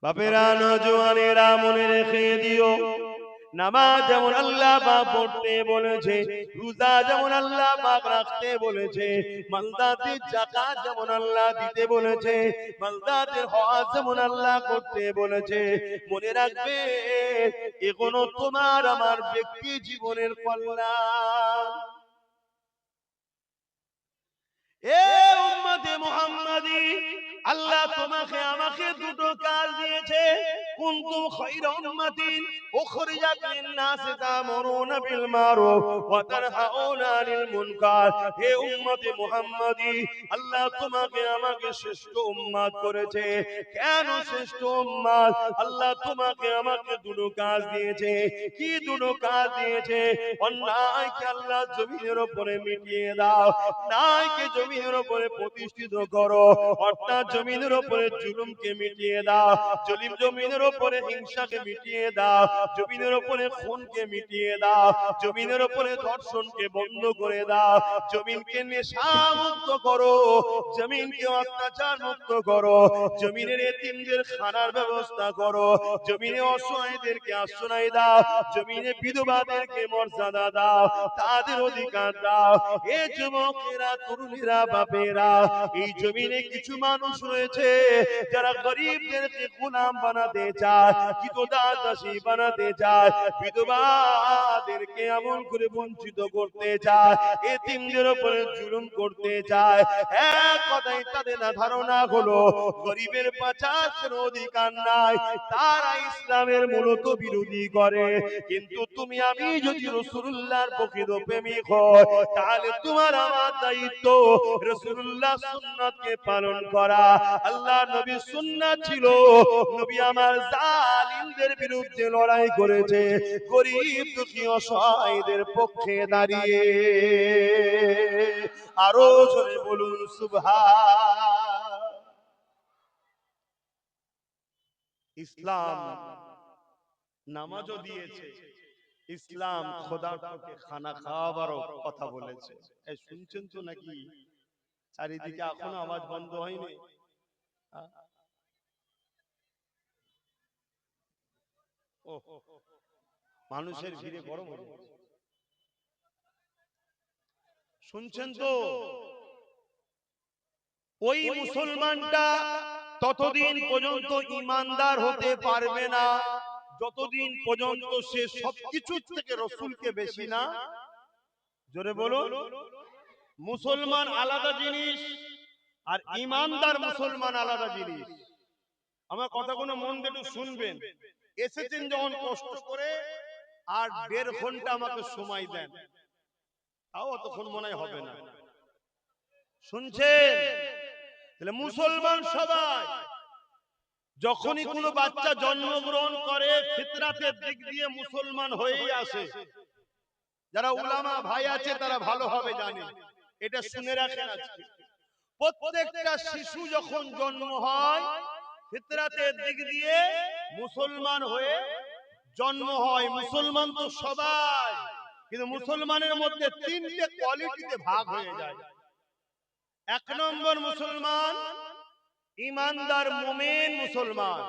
বাপেরা নওজওয়ানেরা মনে রেখে দিও, নামাজ যেমন আল্লাহ পাক পড়তে বলেছে, রোজা যেমন আল্লাহ পাক রাখতে বলেছে, মালদাতের যাকাত যেমন আল্লাহ দিতে বলেছে, মালদাতের হজ যেমন আল্লাহ করতে বলেছে, মনে রাখবে এগুলো তোমার আমার ব্যক্তি জীবনের কল্যাণ। এ উম্মতে মুহাম্মাদি, আল্লাহ তোমাকে আমাকে দুটো কাজ দিয়েছে। কুনতুম খায়রা উম্মাতিন উখরিজাত লিন-নাসি তা'মুরুনা বিল মারুফ ওয়া তানহাউনা আনিল মুনকার। হে উম্মতে মুহাম্মাদি, আল্লাহ তোমাকে আমাকে শ্রেষ্ঠ উম্মত করেছে। কেন শ্রেষ্ঠ উম্মত? আল্লাহ তোমাকে আমাকে দুটো কাজ দিয়েছে। কি দুটো কাজ দিয়েছে? অন্যায়কে আল্লাহ জমিনের উপরে মিটিয়ে দাও, ন্যায়কে জমিনের উপরে প্রতিষ্ঠিত করো, অর্থাৎ জমিনের উপরে জুলুমকে মিটিয়ে দাও, জমিনের উপরে হিংসাকে মিটিয়ে দাও, জমিনের উপরে খুনকে মিটিয়ে দাও, জমিনের উপরে ধর্ষণকে বন্ধ করে দাও, জমিনকে নেশা মুক্ত করো, জমিনকে অত্যাচার মুক্ত করো, জমিনের এতিমদের খানার ব্যবস্থা করো, জমিনে অসহায়দেরকে আশ্রয় দাও, জমিনে বিধবাদেরকে মর্যাদা দাও, তাদের অধিকার দাও। এ যুবকেরা, তরুণীরা, বাপেরা, এই জমিনে কিছু মানুষ রয়েছে যারা গরিবদেরকে গোলাম বানাতে চায়, দাসী বানাতে চায়, বিধবাদেরকে এমন করে বঞ্চিত করতে চায়, এতিমদের উপরে জুলুম করতে চায়। এক কথায় তাদের ধারণা হলো গরিবের বাঁচার অধিকার নাই, তারা ইসলামের মূলত বিরোধী করে। কিন্তু তুমি আমি যদি রাসূলুল্লাহর প্রকৃত প্রেমিক হই, তাহলে তোমার আমার দায়িত্ব রাসূলুল্লাহ সুন্নাতকে পালন করা। আল্লাহ নবীর সুন্নাত ছিল, নবী আমার জালিমদের বিরুদ্ধে লড়াই করেছে, গরিব দুঃখী অসহায়দের পক্ষে দাঁড়িয়ে। আরো জোরে বলুন সুবহান। ইসলাম নামাজও দিয়েছে, ইসলাম খোদার পক্ষে খানা খাওয়াবারও কথা বলেছে। এই শুনছেন তো নাকি? চারিদিকে এখনো আওয়াজ বন্ধ হয়নি? ও, মানুষের ভিড়ে গরম হয়ে গেছে। শুনছেন তো? ওই মুসলমানটা ততদিন পর্যন্ত ইমানদার হতে পারবে না যতদিন পর্যন্ত সে সবকিছু থেকে রসুলকে বেশি না। জোরে বলো। মুসলমান আলাদা জিনিস আর ইমানদার মুসলমান আলাদা জিনিস। আমার কথাগুলো মন দিয়ে একটু শুনবেন। এসেছেন যখন কষ্ট করে, আর 1.5 ঘন্টা আমাকে সময় দেন, তাও অতক্ষণ মনে হবে না। শুনছেন? তাহলে মুসলমান সবাই যখনই কোনো বাচ্চা জন্মগ্রহণ করে ফিতরাতের দিক দিয়ে মুসলমান হয়েই আসে। যারা উলামা ভাই আছে তারা ভালোভাবে জানে, এটা শুনে রাখেন। আজকে প্রত্যেকটা শিশু যখন জন্ম হয় ফিতরাতের দিক দিয়ে মুসলমান হয়ে জন্ম হয়। মুসলমান তো সবাই, কিন্তু মুসলমানের মধ্যে 3টে কোয়ালিটিতে ভাগ হয়ে যায়। 1 নম্বর মুসলমান ইমানদার মুমিন মুসলমান,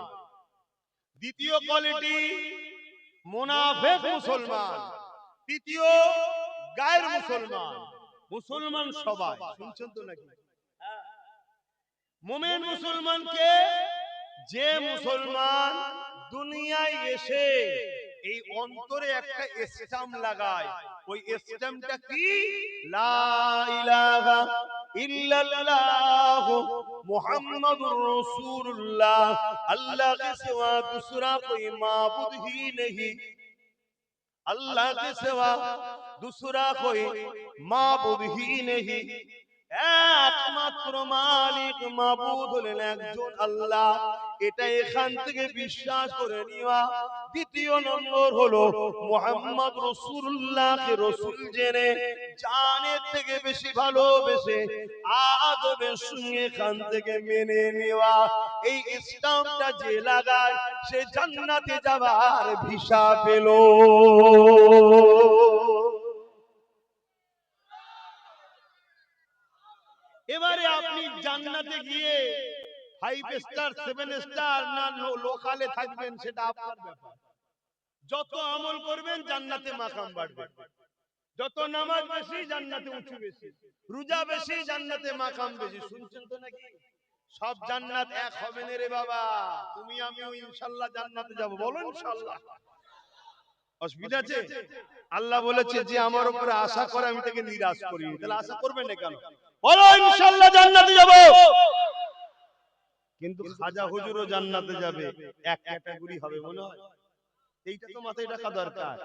দ্বিতীয় কোয়ালিটি মুনাফিক মুসলমান, তৃতীয় গায়র মুসলমান। মুসলমান সবাই, শুনছেন তো নাকি? মুমিন মুসলমানকে, যে মুসলমান দুনিয়ায় এসে এই অন্তরে একটা স্ট্যাম্প লাগায়, ওই স্ট্যাম্পটা কি? লা ইলাহা इल्लल्लाह मुहम्मदुर रसूलुल्लाह, अल्लाह के सिवा दूसरा कोई माबूद ही नहीं, अल्लाह के सिवा दूसरा कोई माबूद ही नहीं, একমাত্র মালিক মাবুদ হলেন একজন আল্লাহ। এটা এখান থেকে বিশ্বাস করে নিওয়া। দ্বিতীয় নম্বর হলো মুহাম্মদ রাসূলুল্লাহকে রাসূল জেনে জানের থেকে বেশি ভালোবেসে আদবের সঙ্গে এখান থেকে মেনে নেওয়া। এই ইসলামটা যে লাগায় সে জান্নাতে যাবার ভিসা পেল। এবারে আপনি জান্নাতে গিয়ে ফাইভ স্টার 7 স্টার না লোকালে থাকবেন সেটা আপনার ব্যাপার। যত আমল করবেন জান্নাতে মাকাম বাড়বে, যত নামাজ বেশি জান্নাতে উঁচু বেশি, রোজা বেশি জান্নাতে মাকাম বেশি। শুনছেন তো নাকি? সব জান্নাত এক হবে না রে বাবা। তুমি আমিও ইনশাআল্লাহ জান্নাতে যাব, বলো ইনশাআল্লাহ। অসুবিধা আছে? আল্লাহ বলেছে যে আমার উপরে আশা করে আমি তাকে নিরাশ করি। তাহলে আশা করবেন না কেন? বলো ইনশাআল্লাহ জান্নাতে যাব। কিন্তু খাজা হুজুরও জান্নাতে যাবে, এক ক্যাটাগরি হবে মনে হয়। এইটা তো মাথায় রাখা দরকার।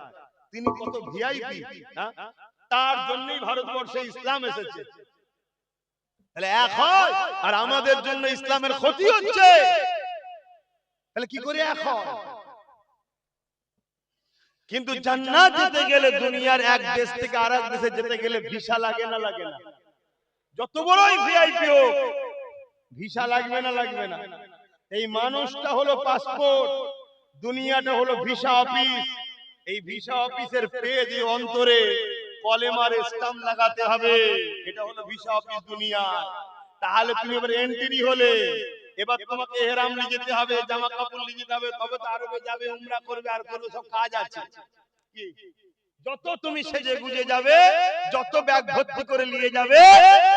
তিনি কত ভিআইপি, তার জন্যই ভারতবর্ষে ইসলাম এসেছে। তাহলে এক হয়, আর আমাদের জন্য ইসলামের ক্ষতি হচ্ছে, তাহলে কি করে এক হয়? কিন্তু জান্নাত যেতে গেলে দুনিয়ার এক দেশ থেকে আরেক দেশে যেতে গেলে ভিসা লাগে না লাগে না? যত বড়ই ভিআইপি হোক ভিসা লাগবে না লাগবে না? এই মানুষটা হলো পাসপোর্ট, দুনিয়াটা হলো ভিসা অফিস। এই ভিসা অফিসের পেজ অন্তরে কলেমার স্টাম্প লাগাতে হবে, এটা হলো ভিসা অফিস দুনিয়া। তাহলে তুমি এবার এন্ট্রি হলে, এবার তোমাকে ইহরাম নিয়ে যেতে হবে, জামা কাপড় নিয়ে যেতে হবে, তবে তো আরবে যাবে, উমরা করবে, আর করবে, সব কাজ আছে। কি যত তুমি সেজে গুজে যাবে, যত ব্যাগ ভর্তি করে নিয়ে যাবে,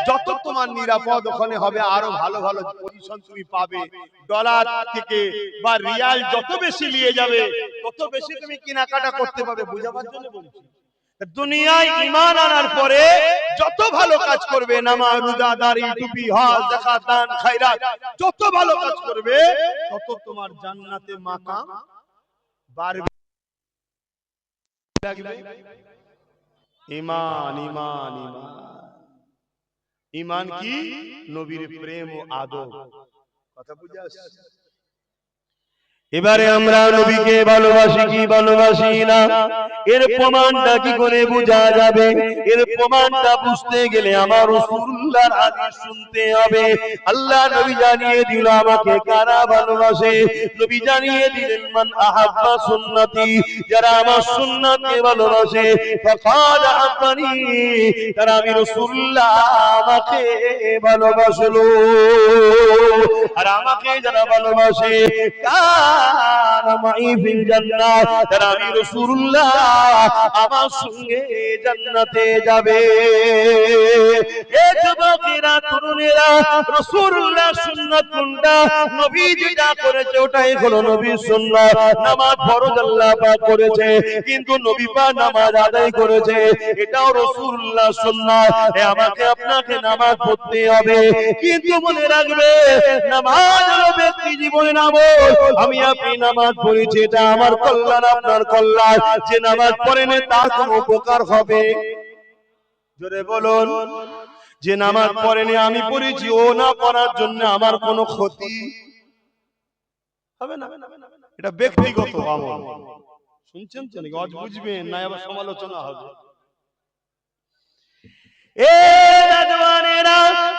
যত তোমার নিরাপদ ওখানে হবে, আরো ভালো ভালো পজিশন তুমি পাবে। ডলার থেকে বা রিয়াল যত বেশি নিয়ে যাবে, তত বেশি তুমি কেনাকাটা করতে পারবে। বুঝাবার জন্য বলছি। দুনিয়ায় ঈমান আনার পরে যত ভালো কাজ করবে, নামাজ রোজা দাড়ি টুপি হজ যাকাত দান খায়রাত, যত ভালো কাজ করবে তত তোমার জান্নাতে মাকাম বাড়বে। ঈমান ঈমান ঈমান ঈমান কি? নবীর প্রেম ও আদব। কথা বুঝে আসছে? এবারে আমরা নবীকে ভালোবাসি কি ভালোবাসি না, এর প্রমাণটা কি করে বোঝা যাবে? এর প্রমাণটা বুঝতে গেলে আমার রাসূলুল্লাহর হাদিস শুনতে হবে। আল্লাহ নবী জানিয়ে দিল আমাকে কারা ভালোবাসে। নবী জানিয়ে দিলেন মান আহাব্বা সুন্নতি, যারা আমার সুন্নাতকে ভালোবাসে, ফাকাদ আহাব্বানি, তারা আমি রাসূলুল্লাহ আমাকে ভালোবাসলো। আর আমাকে যারা ভালোবাসে, আমি রাসূলুল্লাহ আমার সঙ্গে জান্নাতে যাবে। এ যুবকেরা তরুণেরা, রাসূলুল্লাহ সুন্নাত কোনটা? নবী যেটা করেছে ওটাই হলো নবীর সুন্নাত। নামাজ ফরজ আল্লাহ পাক করেছে, কিন্তু নবী পাক নামাজ আদায় করেছে, এটাও রাসূলুল্লাহ সুন্নাত। আমাকে আপনাকে নামাজ পড়তে হবে, কিন্তু মনে রাখবে নামাজ হলো ব্যক্তি জীবনের আমল। আমি আপনি নামাজ পড়েছি, এটা আমার কল্যাণ আপনার কল্যাণ। যে নামাজ পড়েন তার কোনো উপকার হবে? জোরে বলুন। যে নামাজ পড়েনি আমি পড়েছি, ও না পড়ার জন্য আমার কোনো ক্ষতি হবে না। এটা ব্যক্তিগত আমল। শুনছেন তো নাকি? আজ বুঝবেন না, আবার সমালোচনা হবে।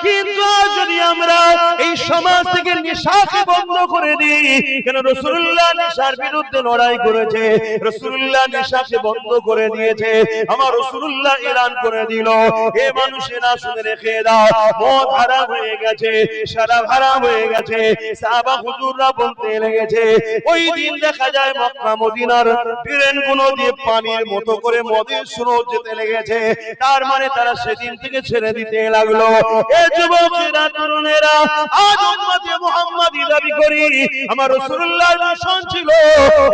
কিন্তু যদি আমরা এই সমাজ থেকে নেশাকে বন্ধ করে দিই, কেন রাসূলুল্লাহ নেশার বিরুদ্ধে লড়াই করেছে, রাসূলুল্লাহ নেশাকে বন্ধ করে দিয়েছে। আমার রাসূলুল্লাহ এলান করে দিল, এ মানুষেরা শুনে রেখে দাও, মদ হারাম হয়ে গেছে, শরাব হারাম হয়ে গেছে। সাহাবা হুজুররা বলতে লেগেছে, ওই দিন দেখা যায় মক্কা মদিনার বিরেন গুলো দিয়ে পানির মতো করে মদের স্রোত যেতে লেগেছে। তার মানে তারা সেদিন থেকে ছেড়ে দিতে লাগলো। এ যুবকেরা তরুণেরা, আজ উম্মতে মুহাম্মাদি দাবি করি, আমার রাসূলুল্লাহর মিশন ছিল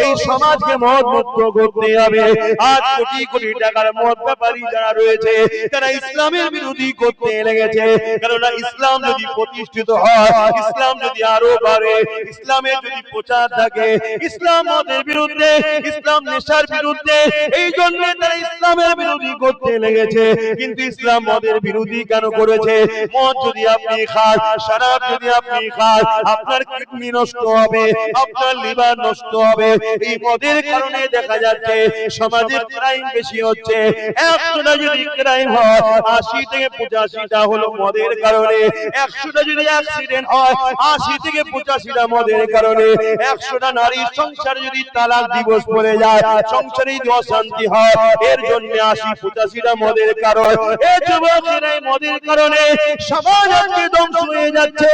এই সমাজকে মদ মুক্ত করতে হবে। আজ কোটি কোটি টাকার মদ ব্যাপারী যারা রয়েছে, তারা ইসলামের বিরোধী করতে লেগেছে। কেননা ইসলাম যদি প্রতিষ্ঠিত হয়, ইসলাম যদি আরো বাড়ে, ইসলামের যদি প্রচার থাকে, ইসলাম মদের বিরুদ্ধে, ইসলাম নেশার বিরুদ্ধে, এই জন্য তারা ইসলামের বিরোধী করতে লেগেছে। কিন্তু ইসলাম মদের বিরোধী কেন করেছে? মদ যদি আপনি খান, শরাব যদি আপনি খান, আপনার কিডনি নষ্ট হবে, আপনার লিভার নষ্ট হবে। এই মদের কারণে দেখা যাচ্ছে সমাজের ক্রাইম বেশি হচ্ছে। 100টা যদি ক্রাইম হয়, 80 থেকে 85টা হলো মদের কারণে। 100টা যদি অ্যাক্সিডেন্ট হয়, 80 থেকে 85টা মদের কারণে। 100টা নারীর সংসারে যদি তালাক দিবস পড়ে যায়, সংসারে যদি অশান্তি হয়, এর জন্য 80-85টা মদের কারণ। এ যুবকেরা মদের কারণে সমাজ আজকে ধ্বংস হয়ে যাচ্ছে।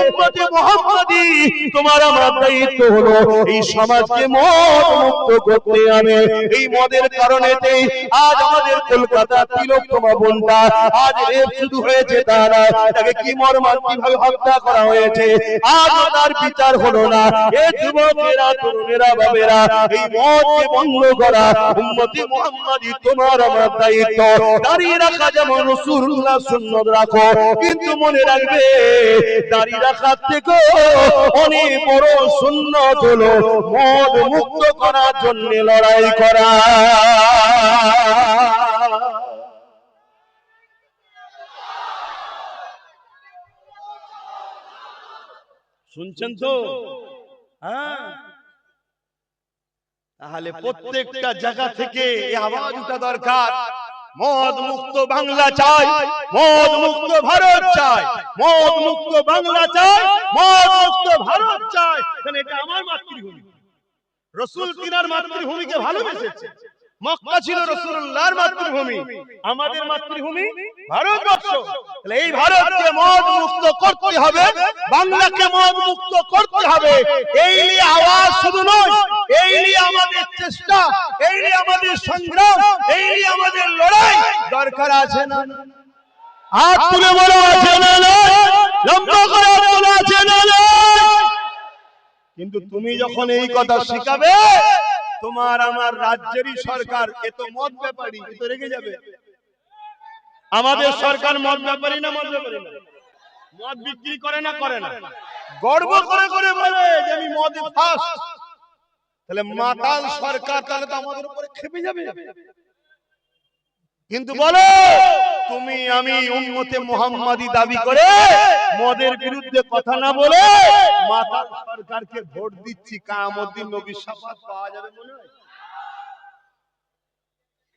উম্মতে মুহাম্মাদি তোমার আমার দায়িত্ব হলো এই সমাজকে মদ মুক্ত করতে হবে। এই মদের কারণেতেই আজ আমাদের কলকাতা তিলোত্তমা বোনটা আজ রেপ শুরু হয়েছে, তা না, তাকে কি মর্মান্তিকভাবে হত্যা করা হয়েছে, আজ তার বিচার হলো না। এ যুবকেরা, তরুণেরা, বাবেরা, এই মদকে বন্ধ করা উম্মতে মুহাম্মাদি তোমার আমার দায়িত্ব। দাঁড়িয়ে রাখা যেমন রাসূলুল্লাহ সুন্নাত রাখো, কিন্তু মনে রাখবে দাঁড়িয়ে রাখার থেকে অনেক বড় সুন্নাত হলো মদ মুক্ত করার জন্য লড়াই করা। শুনছেন তো? হ্যাঁ, তাহলে প্রত্যেকটা জায়গা থেকে এই আওয়াজ ওঠা দরকার। মদ মুক্ত বাংলা চাই, মদ মুক্ত ভারত চাই, মদ মুক্ত বাংলা চাই, মদ মুক্ত ভারত চাই। কারণ এটা আমার মাতৃভূমি। রাসূল তিনার মাতৃভূমিকে ভালোবেসেছে। মক্কা ছিল রাসূলুল্লাহর মাতৃভূমি, আমাদের মাতৃভূমি ভারতবর্ষ। তাহলে এই ভারতকে মদ মুক্ত করতে হবে, বাংলাকে মদ মুক্ত করতে হবে। এই নিয়ে আওয়াজ শুধু নয়, এই নিয়ে আমাদের চেষ্টা, এই নিয়ে আমাদের সংগ্রাম, এই নিয়ে আমাদের লড়াই দরকার আছে না? হাত তুলে বলো, আছে না? লম্বা করে বলো, আছে না? কিন্তু তুমি যখন এই কথা শিখাবে, তোমার আমার রাজ্যেরই সরকার এ তো মদ ব্যাপারী, এ তো রেগে যাবে। আমাদের সরকার মদ ব্যাপারী না? মদ ব্যাপারী না? মদ বিক্রি করে না? করে না? গর্ব করে করে বলে যে আমি মদে ফার্স্ট। তাহলে মাতাল সরকার, তাহলে তো আমাদের উপরে খেপে যাবে। কিন্তু বলো, তুমি আমি উম্মতে মুহাম্মাদি দাবি করে মদের বিরুদ্ধে কথা না বলে মাতাল সরকারকে ভোট দিচ্ছি, কিয়ামত দিন নবীর শাফাত পাওয়া যাবে মনে হয়?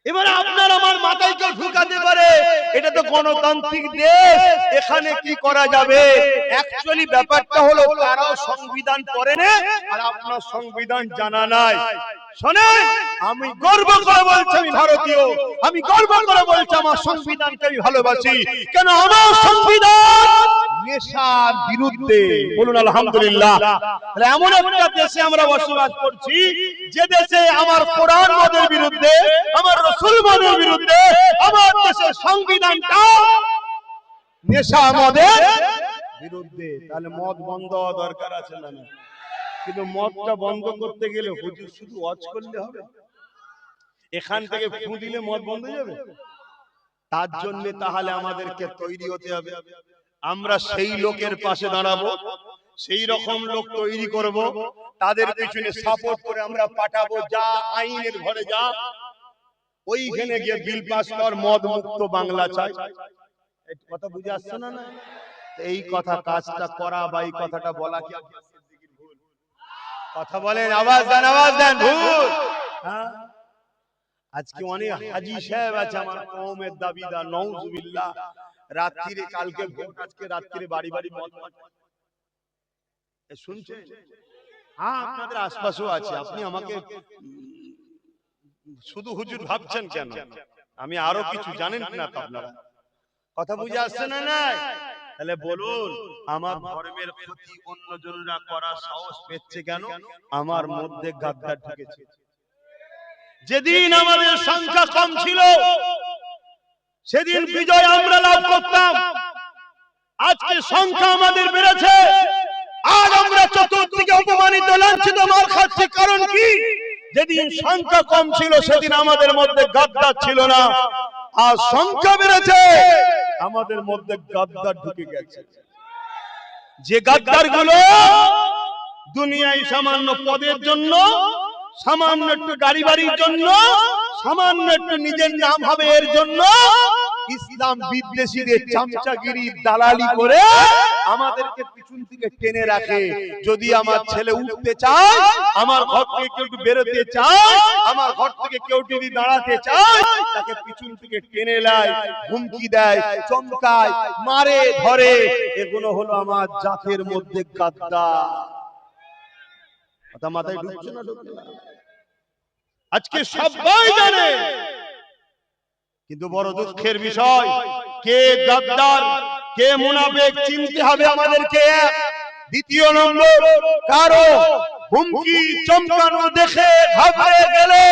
এবার আপনার আমার মাথায় কেউ ঢুকাতে পারে এটা তো গণতান্ত্রিক দেশ, এখানে কি করা যাবে? অ্যাকচুয়ালি ব্যাপারটা হলো তারাও সংবিধান পড়ে না আর আপনার সংবিধান জানা নাই। শোনেন, আমি গর্ব করে বলছি আমি ভারতীয়, আমি গর্ব করে বলছি আমার সংবিধানকে আমি ভালোবাসি। কেন? আমার সংবিধান নেশার বিরুদ্ধে। বলুন আলহামদুলিল্লাহ। তাহলে এমন একটা দেশে আমরা বসবাস করছি যে দেশে আমার কোরআন মদের বিরুদ্ধে, আমার রাসূল মদের বিরুদ্ধে, আমার দেশের সংবিধানটা নেশা মদের বিরুদ্ধে। তাহলে মদ বন্ধ হওয়া দরকার আছে না? কিন্তু মদটা বন্ধ করতে গেলে হুজুর শুধু ওয়াজ করলে হবে? এখান থেকে ফু দিলে মদ বন্ধ হয়ে যাবে? তার জন্য তাহলে আমাদেরকে তৈরি হতে হবে। আমরা সেই লোকের পাশে দাঁড়াবো, সেই রকম লোক তৈরি করব, তাদের পেছনে সাপোর্ট করে আমরা পাঠাবো। যা আইনের ঘরে যা, ওইখানে গিয়ে বিল পাস কর, মদ মুক্ত বাংলা চাই। কথা বুঝে আসছে না? এই কথা কাজটা করা বা এই কথাটা বলা কি ভুল? কথা বলেন, আওয়াজ দেন, আওয়াজ দেন। ভুল? হ্যাঁ, আজকে অনেক হাজী সাহেব আছে আমার কওমের দাবিদার, নাউজুবিল্লাহ, রাত্রিরে কালকে ভোট, আজকে রাত্রিরে বাড়ি বাড়ি মদ শুনছেন? হ্যাঁ, আপনাদের আশপাশেও আছে। আপনি আমাকে শুধু হুজুর ভাবছেন কেন? আমি আরো কিছু জানেন না তো আপনারা? কথা বুঝে আসছে না? নাই? তাহলে বলুন, আমার ধর্মের ক্ষতি অন্যজনরা করার সাহস পেচ্ছে কেন? আমার মধ্যে গাদ্দার ঢুকেছে। যেদিন আমাদের সংখ্যা কম ছিল সেদিন বিজয় আমরা লাভ করতাম। আজকে সংখ্যা আমাদের বেড়েছে, আজ আমরা চতুর্দিকে অপমানিত, লাঞ্ছিত, মার খাচ্ছি। কারণ কি? যেদিন সংখ্যা কম ছিল সেদিন আমাদের মধ্যে গাদ্দার ছিল না, আর সংখ্যা বেড়েছে আমাদের মধ্যে গাদ্দার ঢুকে গেছে। যে গাদ্দার গুলো দুনিয়ায় সামান্য পদের জন্য, সামান্য একটু গাড়ি বাড়ির জন্য, সামান্য একটু নিজের নাম হবে এর জন্য ইসলাম বিদ্বেষীদের চামচাগিরি দালালি করে আমাদেরকে পিছন থেকে টেনে রাখে। যদি আমার ছেলে উঠতে চায়, আমার ঘর থেকে কেউ বেরোতে চায়, আমার ঘর থেকে কেউ যদি দাঁড়াতে চায়, তাকে পিছন থেকে টেনে নেয়, হুমকি দেয়, চমকায়, মারে, ধরে। এগুলো হলো আমার জাতের মধ্যে গাদ্দার। কথা মাথায় ঢুকছে না? আজকে সবাই জানে, কিন্তু বড় দুঃখের বিষয়, কে গাদ্দার কে মুনাফিক চিনতে হবে আমাদেরকে। দ্বিতীয় নম্বর, কারো হুমকি চমকানো দেখে ঘাবড়ে গেলে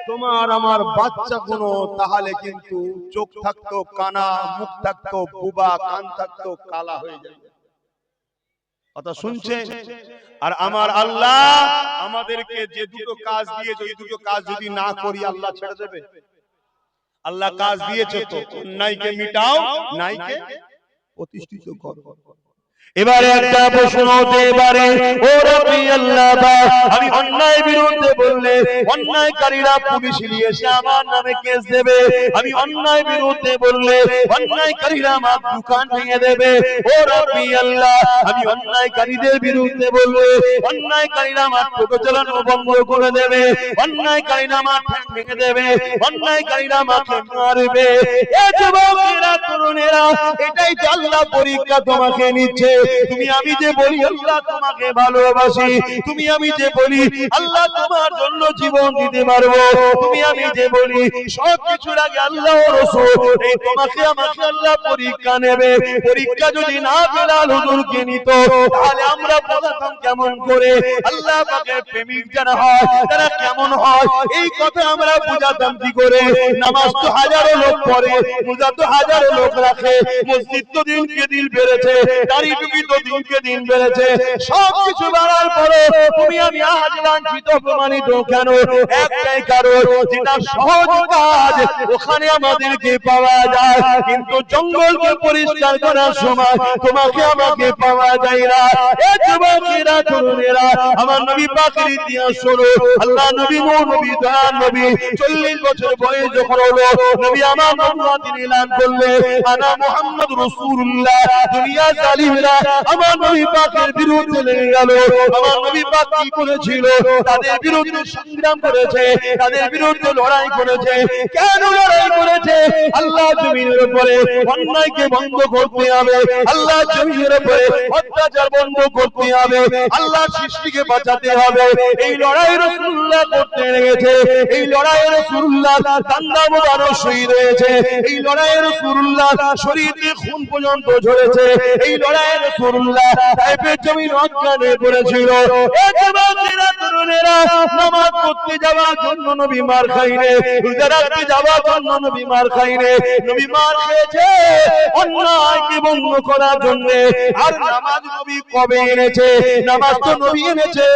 তোমার আমার বাচ্চা কোনো তাহলে কিন্তু চোখ থাকতো কানা, মুখ থাকতো বুবা, কান থাকতো কালা হয়ে যাবে। কথা শুনছেন? আর আমার আল্লাহ আমাদেরকে যে দুটো কাজ দিয়েছে, ওই দুটো কাজ যদি না করি আল্লাহ ছেড়ে দেবে? আল্লাহ কাজ দিয়েছে তো, অন্যায়কে মিটাও, ন্যায়কে প্রতিষ্ঠিত করো। এবারে একটা প্রশ্ন হতে পারে, ও রব্বি আল্লাহ, আমি অন্যায় বিরুদ্ধে বললে অন্যায়কারীরা পুলিশ নিয়ে এসে আমার নামে কেস দেবে। আমি অন্যায় বিরুদ্ধে বললে অন্যায়কারীরা আমার দোকান ভেঙে দেবে। ও রব্বি আল্লাহ, আমি অন্যায়কারীদের বিরুদ্ধে বললে অন্যায়কারীরা আমার টোটো চালানো বন্ধ করে দেবে, অন্যায়কারীরা আমার ঠ্যাং ভেঙে দেবে, অন্যায়কারীরা আমাকে মারবে। এ যুবকেরা, তরুণেরা, এটাই তো আল্লাহ পরীক্ষা তোমাকে নিচ্ছে। তুমি আমি যে বলি আল্লাহ তোমাকে ভালোবাসি, তুমি আমি যে বলি আল্লাহ তোমার জন্য জীবন দিতে পারবো, তুমি আমি যে বলি সব কিছুর আগে আল্লাহ ও রাসূল, এই তোমাকে আমাকে আল্লাহ পরীক্ষা নেবে। পরীক্ষা যদি না বেলাল হুজুরকে নিত, তাহলে আমরা বোঝাতাম কেমন করে আল্লাহ পাকের প্রেমিক যারা হয় তারা কেমন হয়, এই কথা আমরা বুঝাতাম কি করে। নামাজ তো হাজারো লোক পড়ে, রোজা তো হাজারো লোক রাখে, মসজিদ তো দিনকে দিন বেড়েছে, দাড়ি টুপি তো দিনকে দিন বেড়েছে, সবকিছু বাড়ার পরে তুমি আমি আজ লাঞ্ছিত অপমানিত কেন? একটাই কারণ, যেটা সহজ কাজ ওখানে আমাদেরকে পাওয়া যায়, কিন্তু জঙ্গলকে পরিষ্কার করার সময় তোমাকে আমাকে পাওয়া যায় না। এ যুবকেরা, তরুণেরা, আমার নবী পাকের ইতিহাস শোনো। আল্লাহ নবী, নবী দয়ার নবী 40 বছর বয়স যখন হলো, নবী আমার নবুয়ত এলান করলেন, আনা মুহাম্মদ রাসূলুল্লাহ। দুনিয়া জালিমরা আমার নবী পাকের বিরুদ্ধে লেগে গেল। আমার নবী পাক কি করেছিল? তাদের বিরুদ্ধে সংগ্রাম করেছে, তাদের বিরুদ্ধে লড়াই করেছে। কেন লড়াই করেছে? আল্লাহ জমিনের উপরে অন্যায়কে বন্ধ করতে হবে, আল্লাহ জমিনের উপরে অত্যাচার বন্ধ করতে হবে, আল্লাহ সৃষ্টিকে বাঁচাতে হবে। এই লড়াই রাসূলুল্লাহ করতে লেগেছে। এই লড়াই রাসূলুল্লাহ দান্দা মোবারক শহীদ হয়েছে। এই লড়াই রাসূলুল্লাহ শরীরে খুন পর্যন্ত ঝরেছে। এই লড়াই রাসূলুল্লাহ তায়েফের জমিন অজ্ঞানে পড়েছিল। এ যুবকেরা, তরুণেরা, নামাজ পড়তে যাওয়ার জন্য নবী মার খাইনে, রোজা রাখতে যাওয়ার জন্য নবী মার খাইনে, নবী মার খেয়েছে অন্যায়কে বন্ধ করার জন্য। আর নামাজ নবী কবে এনেছে? নামাজ তো নবী এনেছে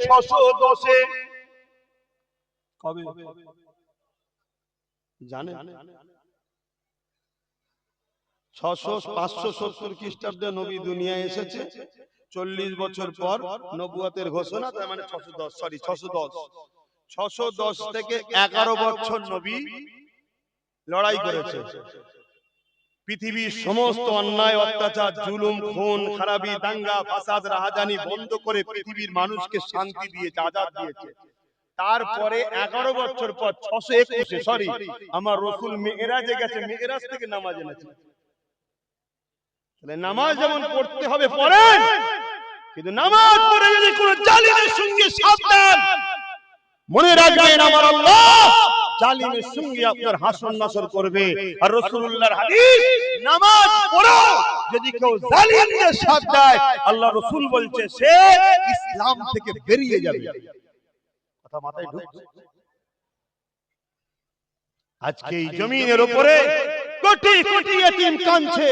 610-এ। কবে জানেন? 570 খ্রিস্টাব্দে নবী দুনিয়ায় এসেছে। 40 বছর পর নবুয়তের ঘোষণা, তার মানে 610 থেকে 11 বছর নবী লড়াই করেছে। পৃথিবীর সমস্ত অন্যায়, অত্যাচার, জুলুম, খুন খারাপি, দাঙ্গা ফাসাদ, রাহাজানি বন্ধ করে পৃথিবীর মানুষকে শান্তি দিয়েছে, আজাদ দিয়েছে। তারপরে 11 বছর পর 621-এ আমার রাসূল মেরাজে গেছে, মেরাজ থেকে নামাজ এনেছে। তাহলে নামাজ যেমন পড়তে হবে পড়েন, কিন্তু নামাজ পড়ে যদি কোন জালিমের সঙ্গে সাবধান, মনে রাখবেন আমার আল্লাহ জালিমের সঙ্গে আপনার হাসর নাসর করবে। আর রাসূলুল্লাহর হাদিস, নামাজ পড়ো, যদি কেউ জালিমদের সাথ দেয় আল্লাহ রাসূল বলছে সে ইসলাম থেকে বেরিয়ে যাবে। কথা মাথায় ঢুকছে? আজকে এই জমিনের উপরে কোটি কোটি এতিম কাঁদছে,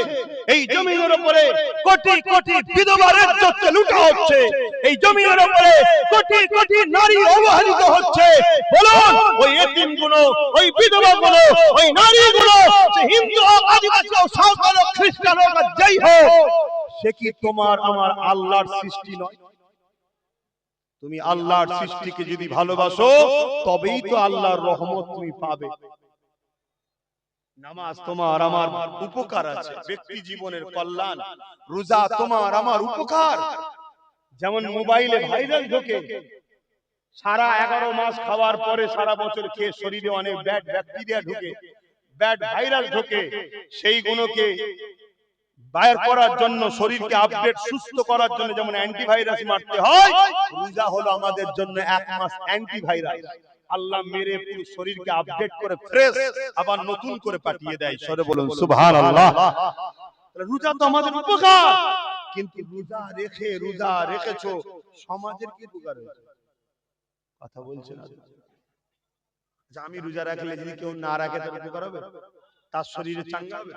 এই জমিনের উপরে কোটি কোটি বিধবার ইজ্জত লুটা হচ্ছে, এই জমিনের উপরে কোটি কোটি নারী অবহেলিত হচ্ছে। বলুন, ওই এতিমগুলো, ওই বিধবাগুলো, ওই নারীগুলো, সে হিন্দু হোক, আদিবাসী হোক, সাঁওতাল হোক, খ্রিস্টান হোক, যেই হোক, সে কি তোমার আমার আল্লাহর সৃষ্টি নয়? তুমি আল্লাহর সৃষ্টিকে যদি ভালোবাসো তবেই তো আল্লাহর রহমত তুমি পাবে। নামাজ তোমার আমার উপকার আছে, ব্যক্তি জীবনের কল্যাণ। রোজা তোমার আমার উপকার। যেমন মোবাইলে ভাইরাল ঢোকে, সারা 11 মাস খাওয়ার পরে সারা বছর খেয়ে শরীরে অনেক ব্যাড ব্যাকটেরিয়া ঢোকে, ব্যাড ভাইরাস ঢোকে, সেই গুণকে বাইর করার জন্য, শরীরকে আপডেট সুস্থ করার জন্য যেমন অ্যান্টিভাইরাস মারতে হয়, রোজা হলো আমাদের জন্য 1 মাস অ্যান্টিভাইরাস। আল্লাহ মেরে পুরো শরীরকে আপডেট করে ফ্রেশ আবার নতুন করে পাঠিয়ে দেয়। সরে বলুন সুবহানাল্লাহ। রোজা তো আমাদের উপকার, কিন্তু রোজা রেখেছো সমাজের কি উপকার হয়েছে? কথা বলছেন না। যে আমি রোজা রাখলে যদি কেউ না রাখে তার উপকার হবে, তার শরীরে চাঙ্গা হবে?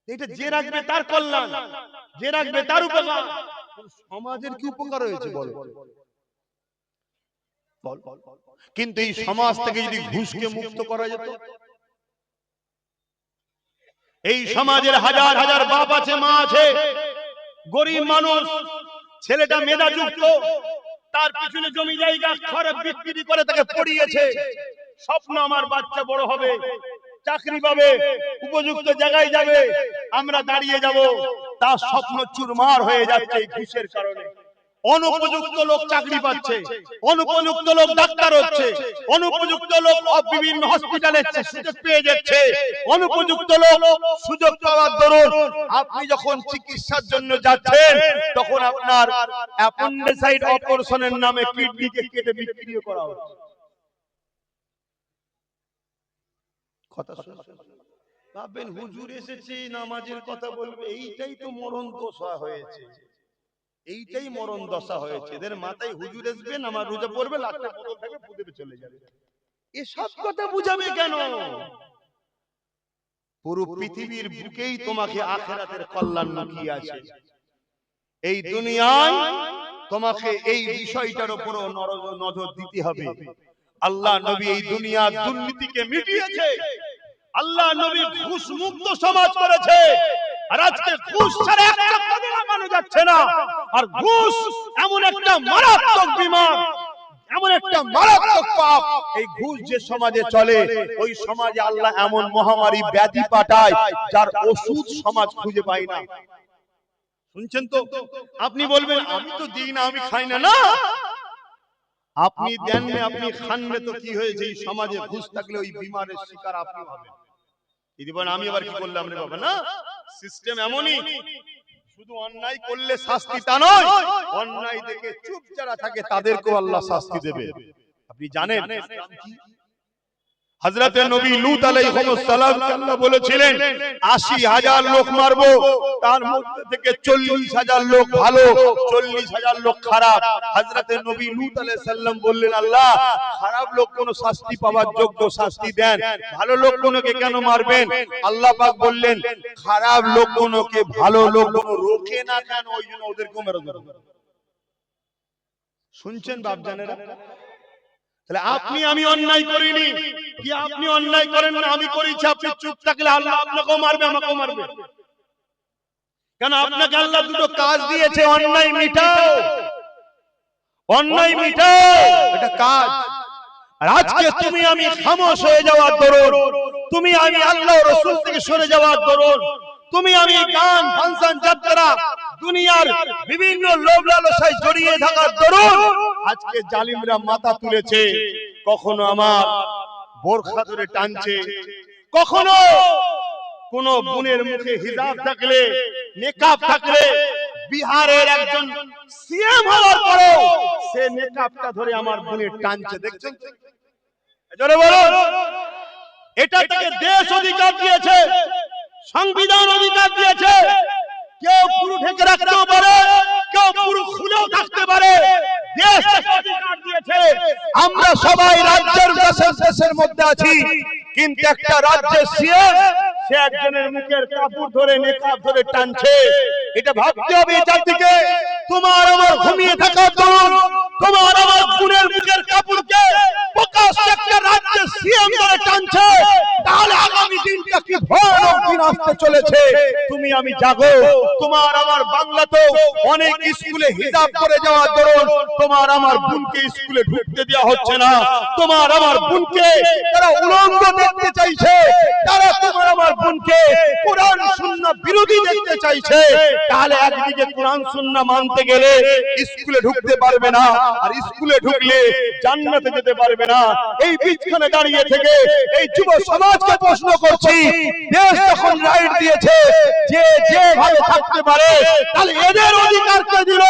এটা যে রাখবে তার কল্যাণ, যে রাখবে তার উপকার। সমাজের কি উপকার হয়েছে বল? কিন্তু এই সমাজ থেকে যদি ঘুষকে মুক্ত করা যেত, এই সমাজের হাজার হাজার বাপ আছে, মা আছে, গরিব মানুষ, ছেলেটা মেধাযুক্ত, তার পিছনে জমি জায়গা খরচ বিক্রি করে তাকে পড়িয়েছে, স্বপ্ন আমার বাচ্চা বড় হবে, চাকরি পাবে, উপযুক্ত জায়গায় যাবে, আমরা দাঁড়িয়ে যাব, তার স্বপ্ন চুরমার হয়ে যাচ্ছে এই ঘুষের কারণে। অনুপযুক্ত লোক চাকরি পাচ্ছে, অনুপযুক্ত লোক ডাক্তার হচ্ছে, অনুপযুক্ত লোক বিভিন্ন হসপিটালে সুযোগ পেয়ে যাচ্ছে, অনুপযুক্ত লোক সুযোগ পাওয়ার দরুন আপনি যখন চিকিৎসার জন্য যাচ্ছেন তখন আপনার অ্যাপেন্ডিসাইট অপারেশনের নামে কিডনিকে কেটে বিক্রি করা হচ্ছে। কথা শুনুন, ভাববেন হুজুর এসেছে নামাজের কথা বলবে, এইটাই তো মরণ দশা হয়েছে, এইটাই মরণ দশা হয়েছে। এদের মাথায় হুজুর আসবে, নামাজ রোজা পড়বে, লাখটা বদল থাকবে, পুঁতে চলে যাবে। এসব কথা বুঝাবে কেন? পুরো পৃথিবীর বুকেই তোমাকে আখিরাতের কল্যাণ লুকিয়ে আছে। এই দুনিয়ায় তোমাকে এই বিষয়টার উপর নজর দিতে হবে। আল্লাহ নবী এই দুনিয়ার দুর্নীতিকে মিটিয়েছে, আল্লাহ নবী ঘুষ মুক্ত সমাজ করেছে। আর আজকে ঘুষ ছাড়া একটা কদম মানা যাচ্ছে না। আর ঘুষ এমন একটা মারাত্মক বিমার, এমন একটা মারাত্মক পাপ, এই ঘুষ যে সমাজে চলে ওই সমাজে আল্লাহ এমন মহামারী ব্যাধি পাঠায় যার ওষুধ সমাজ খুঁজে পায় না। শুনছেন তো? আপনি বলবেন আমি তো দিই না, আমি খাই না। না, আপনি দেন না, আপনি খান না, তো কি হয়েছে? এই সমাজে ঘুষ থাকলে ওই বিমারের শিকার আপনি হবেন। আমি আবার কি করলাম রে বাবা? না, সিস্টেম এমনই। শুধু অন্যায় করলে শাস্তি তা নয়, অন্যায় দেখে চুপ যারা থাকে তাদেরকেও আল্লাহ শাস্তি দেবে। আপনি জানেন হযরত নবী লূত আলাইহিস সালাম আল্লাহ বলেছিলেন ৮০,০০০ লোক মারবো, তার মধ্যে থেকে ৪০,০০০ লোক ভালো, ৪০,০০০ লোক খারাপ। হযরত নবী লূত আলাইহিস সালাম বললেন, আল্লাহ খারাপ লোক কোন শাস্তি পাওয়ার যোগ্য, শাস্তি দেন, ভালো লোক কোনকে কেন মারবেন? আল্লাহ পাক বললেন, খারাপ লোক কোনকে ভালো লোক কোন রোকে না কেন, ওই জন্য ওদেরকে মেরে দেব। শুনছেন বাপজানেরা? তাহলে আপনি আমি অন্যায় করিনি কি? আপনি অন্যায় করেন না, আমি করেছি, আপনি চুপ থাকলে আল্লাহ আপনাকেও মারবে, আমাকেও মারবে। কেন? আপনাকে আল্লাহ দুটো কাজ দিয়েছে, অন্যায় মিটাও, অন্যায় মিটাও, এটা কাজ। আর আজকে তুমি আমি খামোশ হয়ে যাওয়ার দরুন, তুমি আমি আল্লাহ ও রাসূল থেকে সরে যাওয়ার দরুন, তুমি আমি গান ফাংশন যাত্রা দুনিয়ার বিভিন্ন লোভ লালসায় জড়িয়ে থাকার দরুন আজকে জালিমরা মাথা তুলেছে। কখনো আমার বোরখা ধরে টানছে, কখনো কোন বোনের মুখে হিজাব থাকলে, নেকাব থাকলে, বিহারের একজন সিএম হওয়ার পরেও সে নেকাবটা ধরে আমার বোনের টানছে। দেখছেন? জোরে বলুন। এটা তাকে দেশ অধিকার দিয়েছে, সংবিধান অধিকার দিয়েছে। কেউ পুরো ঢেকে রাখতেও পারে, কেউ পুরো খুলেও থাকতে পারে, দেশ অধিকার দিয়েছে। আমরা সবাই রাজ্যের দেশের মধ্যে আছি, কিন্তু একটা রাজ্যের সিএম সে একজনের মুখের কাপড় ধরে নেকাব ধরে টানছে। এটা ভাবতে হবে জাতিকে। তোমার আমার ঘুমিয়ে থাকার দরুন তোমার আমার বোনের মুখের কাপড়কে প্রকাশ্যে একটা রাজ্যের সিএম ধরে টানছে, তাহলে আগামী দিনটা কি ভয়ানক দিন আসতে চলেছে। তুমি আমি জাগো। তোমার আমার বাংলাতেও অনেক স্কুলে হিজাব করে যাওয়ার দরুন তোমার আমার বোনকে স্কুলে ঢুকতে দেওয়া হচ্ছে না। তোমার আমার বোনকে তারা উলঙ্গ দেখতে চাইছে, তারা তোমার আমার বোনকে কোরআন সুন্নাহ বিরোধী দেখতে চাইছে। তাহলে একদিকে কোরআন সুন্নাহ মানতে গেলে স্কুলে ঢুকতে পারবে না, আর স্কুলে ঢুকলে জান্নাতে যেতে পারবে না। এই বিচখানে দাঁড়িয়ে থেকে এই যুব সমাজকে প্রশ্ন করছি, দেশ যখন রাইট দিয়েছে যে যেভাবে থাকতে পারে, তাহলে এদের অধিকার কে দিল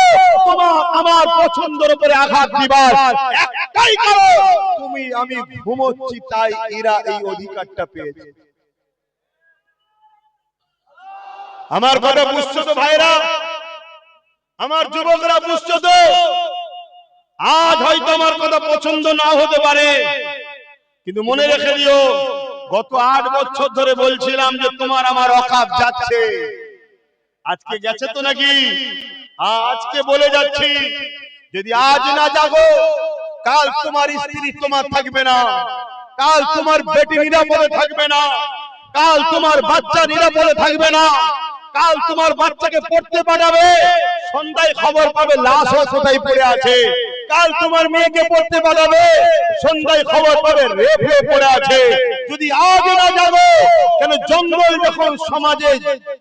তোমার আমার পছন্দের উপরে আঘাত দিবার? তাই করো। তুমি আমি ঘুমোচ্ছি তাই এরা এই অধিকারটা পেয়েছে। আমার কথা বুঝছো তো ভাইরা? আমার যুবকরা বুঝছো তো? আজ হয়তো আমার কথা পছন্দ না হতে পারে, কিন্তু মনে রেখে দিও, গত 8 বছর ধরে বলছিলাম যে তোমার আমার অকাত যাচ্ছে। আজকে গেছে তো নাকি? আজকে বলে যাচ্ছি, যদি আজ না জাগো, কাল তোমার স্ত্রী তোমার থাকবে না, কাল তোমার বেটি নিরাপদে থাকবে না, কাল তোমার বাচ্চা নিরাপদে থাকবে না, কাল তোমার বাচ্চাকে পড়তে পাঠাবে, সন্ধ্যায় খবর পাবে লাশ কোথায় পড়ে আছে, কাল তোমার মেয়েকে পড়তে পাঠাবে, সন্ধ্যায় খবর পাবে রেপ হয়ে পড়ে আছে। যদি আজ না যাবো, কেন জঙ্গল যখন সমাজে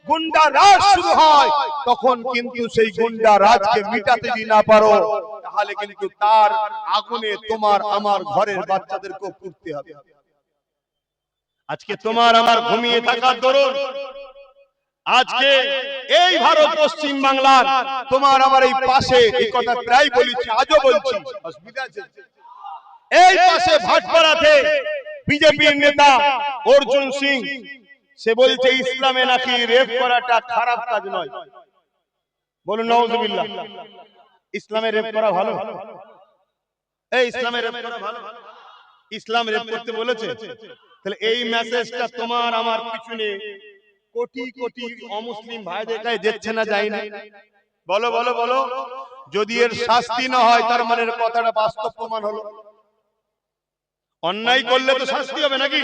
গুন্ডা রাজ শুরু হয়, তখন কিন্তু সেই গুন্ডা রাজকে মিটাতে যদি না পারো, তাহলে কিন্তু তার আগুনে তোমার আমার ঘরের বাচ্চাদেরকে পুড়তে হবে। আজকে তোমার আমার ঘুমিয়ে থাকার দরুন, আজকে এই ভারত পশ্চিম বাংলার তোমার আমার এই পাশে, এই কথা প্রায় বলেছি, আজও বলছি, অসুবিধা আছে? এই পাশে ভাটপাড়াতে বিজেপির নেতা অর্জুন সিং, সে বলছে ইসলামে নাকি রেপ করাটা খারাপ কাজ নয়। বলুন নাউজুবিল্লাহ। ইসলামে রেপ করা ভালো? এই ইসলামে রেপ করা ভালো? ইসলাম রেপ করতে বলেছে? তাহলে এই মেসেজটা তোমার আমার পিছনে কোটি কোটি অমুসলিম ভাইদের কাছে যাচ্ছে না, যায় না? বলো বলো বলো। যদি এর শাস্তি না হয়, তার মানে কথাটা বাস্তব প্রমাণ হলো। অন্যায় করলে তো শাস্তি হবে নাকি?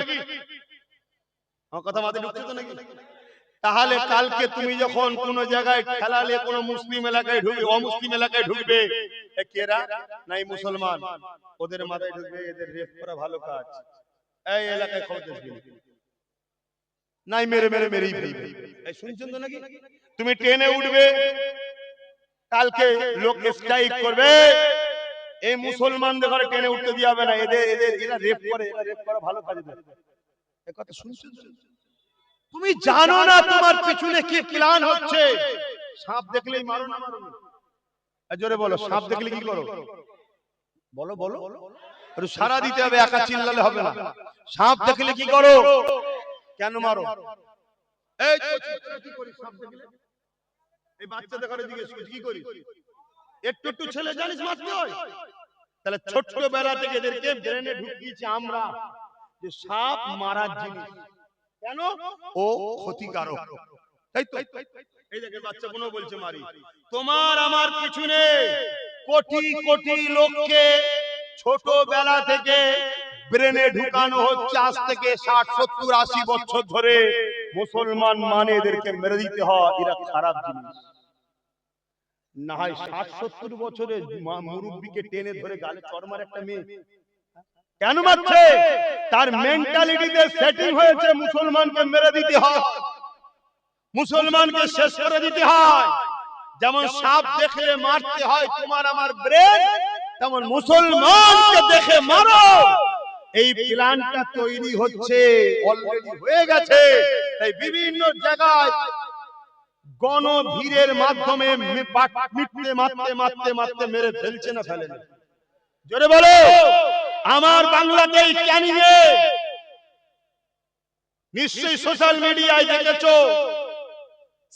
আমার কথা মাথায় ঢুকছে তো নাকি? তাহলে কালকে তুমি যখন কোন জায়গায় খেলালে, কোন মুসলিম এলাকায় ঢুকবে, অমুসলিম এলাকায় ঢুকবে, কেরা নাই মুসলমান, ওদের মাথায় ঢুকবে এদের রেপ করা ভালো কাজ, এই এলাকায় খবর নাই মেরে মেরে মেরেই ফেলবে। এই শুনছেন তো নাকি? তুমি ট্রেনে উঠবে, কালকে লোক স্ট্রাইক করবে, এই মুসলমানদের ঘরে ট্রেনে উঠতে দেওয়া হবে না, এদের এদের এরা রেপ করে, এরা রেপ করা ভালো কাজ। এই কথা শুনছেন? তুমি জানো না তোমার পিছনে কি প্ল্যান হচ্ছে? সাপ দেখলেই মারো না মারো? জোরে বলো, সাপ দেখলে কি করো? বলো বলো। একটু সারা দিতে হবে, একা চিল্লালে হবে না। সাপ দেখলে কি করো? কেন মারো? এই কি করিস সাপ দেখলে? এই বাচ্চাদের ঘরে জিজ্ঞেস করিস কি করিস? একটু একটু ছেলে জানিস মারতে হয়? তাহলে ছোট্টবেলা থেকে এদেরকে ব্রেনে ঢুকিয়েছি আমরা যে সাপ মারার জিনিস। কেন? ও ক্ষতিকারক। তাই তো এই দেখে বাচ্চা কোনো বলছে মারি। তোমার আমার পিছনে কোটি কোটি লোককে ছোটবেলা থেকে ব্রেনে ঢুকানো হচ্ছে, আজ থেকে 60 70 80 বছর ধরে। মুসলমান মানে এদেরকে মেরে দিতে হয়, এরা খারাপ জিনিস। না হয় 60 70 বছরে মুরব্বিকে টেনে ধরে গালে চড় মারে একটা মেয়ে, কেন মারছে? তার মেন্টালিটিতে সেটিং হয়েছে মুসলমানকে মেরে দিতে হয়, মুসলমানকে শেষ করে দিতে হয়। যেমন সাপ দেখলে মারতে হয় তোমার আমার ব্রেন, তেমন মুসলমানকে দেখে মারো। এই প্ল্যানটা তৈরি হচ্ছে, অলরেডি হয়ে গেছে। তাই বিভিন্ন জায়গায় গণভিড়ের মাধ্যমে মারতে মারতে মারতে মারতে মেরে ফেলছে না ফেলেন? জোরে বলো। আমার বাংলাতেই ক্যানিং এ নিশ্চয়ই সোশ্যাল মিডিয়ায় দেখেছো,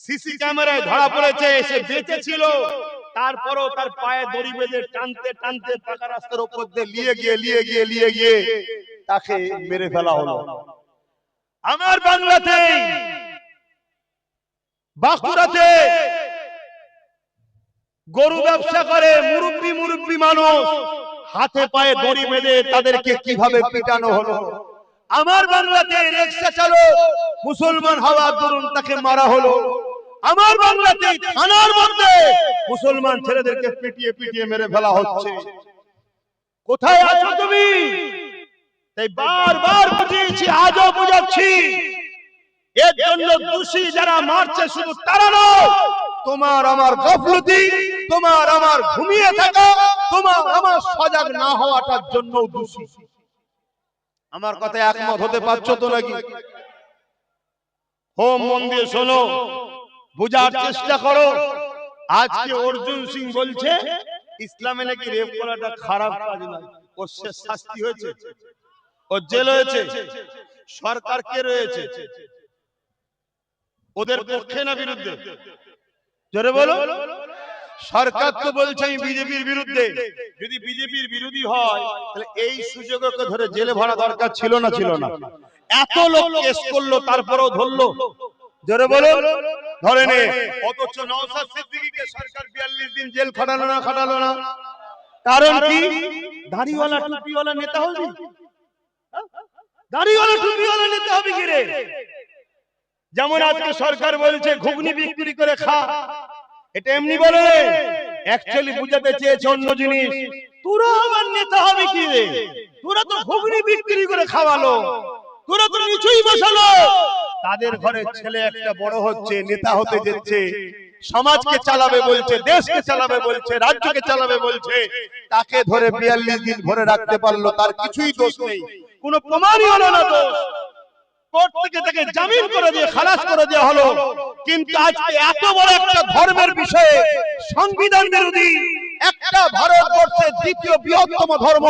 সিসি ক্যামেরায় ধরা পড়েছে, সে বেঁচে ছিল, তারপরও তার পায়ে দড়ি বেঁধে টানতে টানতে পাকা রাস্তার উপর দিয়ে নিয়ে গিয়ে তাকে মেরে ফেলা হলো। আমার বাংলাতে বাঁকুড়াতে গরু ব্যবসা করে মুরব্বি মানুষ, হাতে পায়ে দড়ি বেঁধে তাদেরকে কিভাবে পিটানো হলো। আমার বাংলাতে রিকশা চালক মুসলমান হওয়ার দরুন তাকে মারা হলো। আমার বাংলাতে থানার মধ্যে মুসলমান ছেলেদেরকে পিটিয়ে পিটিয়ে মেরে ফেলা হচ্ছে। কোথায় আছো তুমি? তাই বারবার বুঝিয়েছি, আজও বুঝাচ্ছি, এর জন্য দোষী যারা মারছে শুধু তারা নয়, তোমার আমার গাফলতি, তোমার আমার ঘুমিয়ে থাকা, তোমার আমার সজাগ না হওয়াটার জন্য দোষী। আমার কথায় একমত হতে পারছো তো নাকি? হোম মন দিয়ে শোনো, বুঝার চেষ্টা করো। আজকে অর্জুন সিং বলছে ইসলামে নাকি রেপ করাটা খারাপ কাজ নয়। ওর শেষ শাস্তি হয়েছে, ওর জেল হয়েছে। সরকার কে রয়েছে, ওদের পক্ষে না বিরুদ্ধে? জোরে বলো। সরকার তো বলছে আমি বিজেপির বিরুদ্ধে। যদি বিজেপির বিরোধী হয় তাহলে এই সুযোগকে ধরে জেলে ভরা দরকার ছিল না ছিল না? এত লোক কেস করলো তারপরেও ধরলো? জোরে বলো, ধরেনি। অথচ নওশাদ সিদ্দিকীকে সরকার 42 দিন জেল খাটালো না খাটালো না? কারণ কি? দাড়িওয়ালা টুপিওয়ালা নেতা হবি? দাড়িওয়ালা টুপিওয়ালা নেতা হবে কি রে? যেমন আজকে সরকার বলছে ঘুগনি বিক্রি করে খা, এটা এমনি বলে, অ্যাকচুয়ালি বুঝাতে চেয়েছে অন্য জিনিস। তোরা আমার নেতা হবে কি রে? তোরা তো ঘুগনি বিক্রি করে খাওয়ালো, তোরা তো নিচুই বসালো। তাদের ঘরে ছেলে একটা বড় হচ্ছে, নেতা হতে যাচ্ছে, সমাজকে চালাবে বলছে, দেশকে চালাবে বলছে, রাজ্যকে চালাবে বলছে, তাকে ধরে 42 দিন ধরে রাখতে পারলো, তার কিছুই দোষ নেই, কোনো প্রমাণই হলো না দোষ। কোর্ট থেকে তাকে জামিন করে দিয়ে খালাস করে দেওয়া হলো। কিন্তু আজকে এত বড় একটা ধর্মের বিষয়ে সংবিধান বিরোধী একটা ভারতবর্ষের দ্বিতীয় বৃহত্তম ধর্ম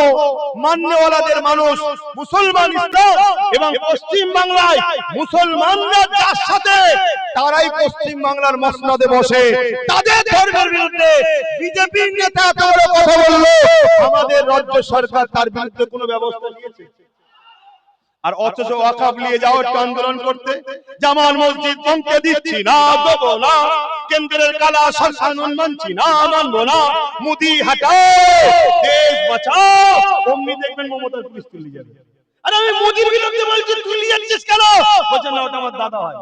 মান্যওয়ালাদের মানুষ মুসলমান ইসলাম এবং পশ্চিম বাংলায় মুসলমানরা যার সাথে, তারাই পশ্চিম বাংলার মসনদে বসে তাদের ধর্মের বিরুদ্ধে বিজেপির নেতা এত বড় কথা বললো, আমাদের রাজ্য সরকার তার বিরুদ্ধে কোনো ব্যবস্থা নিয়েছে? আর অথচ ওয়াকফ নিয়ে যাও আন্দোলন করতে, জামাল মসজিদ ভাঙতে দিচ্ছি না, দেবো না, কেন্দ্রের কালা শাসন মানছি না, মানবো না, মুদি হাটাও, দেশ বাঁচাও, অমনি দেখবেন মমতার পুলিশ তুলে যাবে। আরে আমি মোদির বিরুদ্ধে বলছি, তুলে যাচ্ছিস কেন? বলছে না, ওটা আমার দাদা হয়।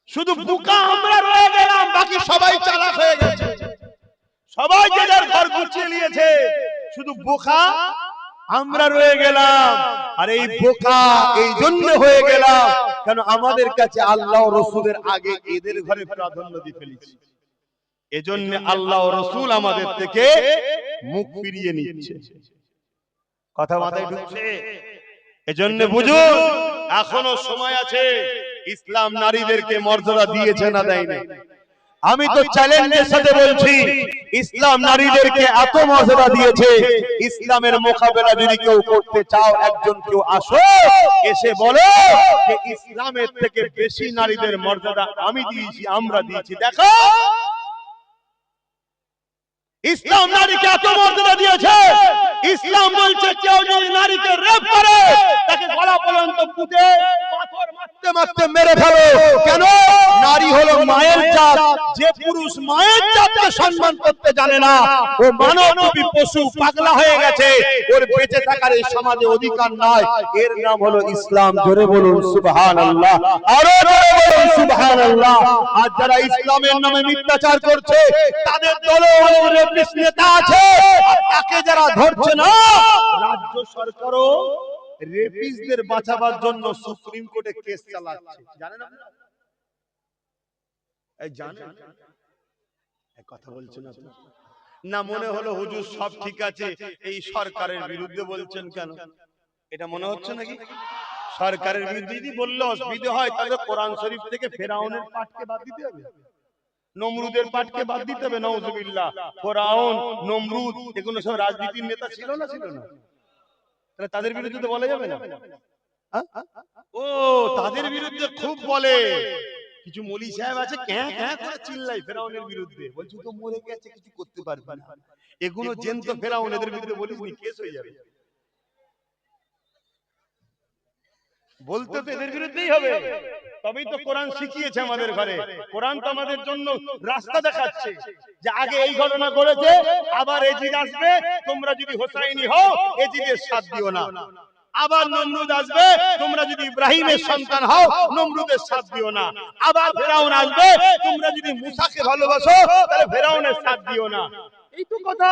শুধু বোকা আমরা রয়ে গেলাম, বাকি সবাই চালাক হয়ে গেছে, সবাই যে যার ঘর গুছিয়ে নিয়েছে, শুধু বোকা আমরা রয়ে গেলাম। আর এই বোকা এই জন্য হয়ে গেলাম কেন? আমাদের কাছে আল্লাহ ও রাসূলের আগে এদের ঘরে প্রাধান্য দিয়ে ফেলেছি। এজন্য আল্লাহ ও রাসূল আমাদের থেকে মুখ ফিরিয়ে নিচ্ছে। কথা মাথায় ঢুকছে? এজন্য বুঝুন, এখনো সময় আছে। ইসলাম নারীদেরকে মর্যাদা দিয়েছে না দেয়নি? আমি তো চ্যালেঞ্জের সাথে বলছি, ইসলাম নারীদেরকে এত মর্যাদা দিয়েছে, ইসলামের মোকাবেলা যদি কেউ করতে চাও, একজন কেউ আসো, এসে বলো যে ইসলামের থেকে বেশি নারীদের মর্যাদা আমি দিয়েছি, আমরা দিয়েছি, দেখো। ইসলাম নারীকে এত মর্যাদা দিয়েছে, ইসলাম বলছে কেউ যদি নারীকে রেপ করে তাকে গলা পর্যন্ত পুঁতে পাথর মারতে মারতে মেরে ফেলো। কেন? নারী হলো মায়ের জাত, যে পুরুষ মায়ের জাতকে সম্মান করতে জানে না, ও মানবরূপী পশু, পাগলা হয়ে গেছে, ওর বেঁচে থাকার এই সমাজে অধিকার নাই। এর নাম হলো ইসলাম। জোরে বলুন সুবহানাল্লাহ, আরো জোরে বলুন সুবহানাল্লাহ। আর যারা ইসলামের নামে মিথ্যাচার করছে, তাদের দলে রেপিস্ট নেতা আছে, তাকে যারা ধরছে না, রাজ্য সরকারও রেপিস্টদের বাঁচাবার জন্য সুপ্রিম কোর্টে কেস চালাচ্ছে। জানেন আপনারা? এই জানেন? এই কথা বলছেন আপনি না? মনে হলো হুজুর সব ঠিক আছে, এই সরকারের বিরুদ্ধে বলছেন কেন? এটা মনে হচ্ছে নাকি? সরকারের বিরুদ্ধে যদি বললে অসুবিধা হয়, তাহলে কোরআন শরীফ থেকে ফেরাউনের পাঠকে বাদ দিতে হবে, নমরুদের পাঠকে বাদ দিতে হবে। নাউজুবিল্লাহ, ফেরাউন, নমরুদ এগুলো সব রাজনীতির নেতা ছিল না ছিল না? তাহলে তাদের বিরুদ্ধে তো বলা যাবে না? ও, তাদের বিরুদ্ধে খুব বলে। কিছু মলি সাহেব আছে, ক্যাঁ ক্যাঁ করে চিল্লাই ফেরাউনের বিরুদ্ধে, বলছি তো মরে গেছে, কিছু করতে পারবে না। এগুলো জেন্ত ফেরাউন, এদের বিরুদ্ধে বলিসনি, কেস হয়ে যাবে। বলতে তো এদের বিরুদ্ধেই হবে, তবেই তো কোরআন শিখিয়েছে আমাদের ঘরে। কোরআন তো আমাদের জন্য রাস্তা দেখাচ্ছে যে আগে এই ঘটনা ঘটেছে, আবার এজিদ আসবে, তোমরা যদি হোসাইনি হও এজিদের সাথ দিও না। আবার নমরুদ আসবে, তোমরা যদি ইব্রাহিমের সন্তান হও নমরুদের সাথ দিও না। আবার ফেরাউন আসবে, তোমরা যদি মুসাকে ভালোবাসো তাহলে ফেরাউনের সাথ দিও না। এই তো কথা।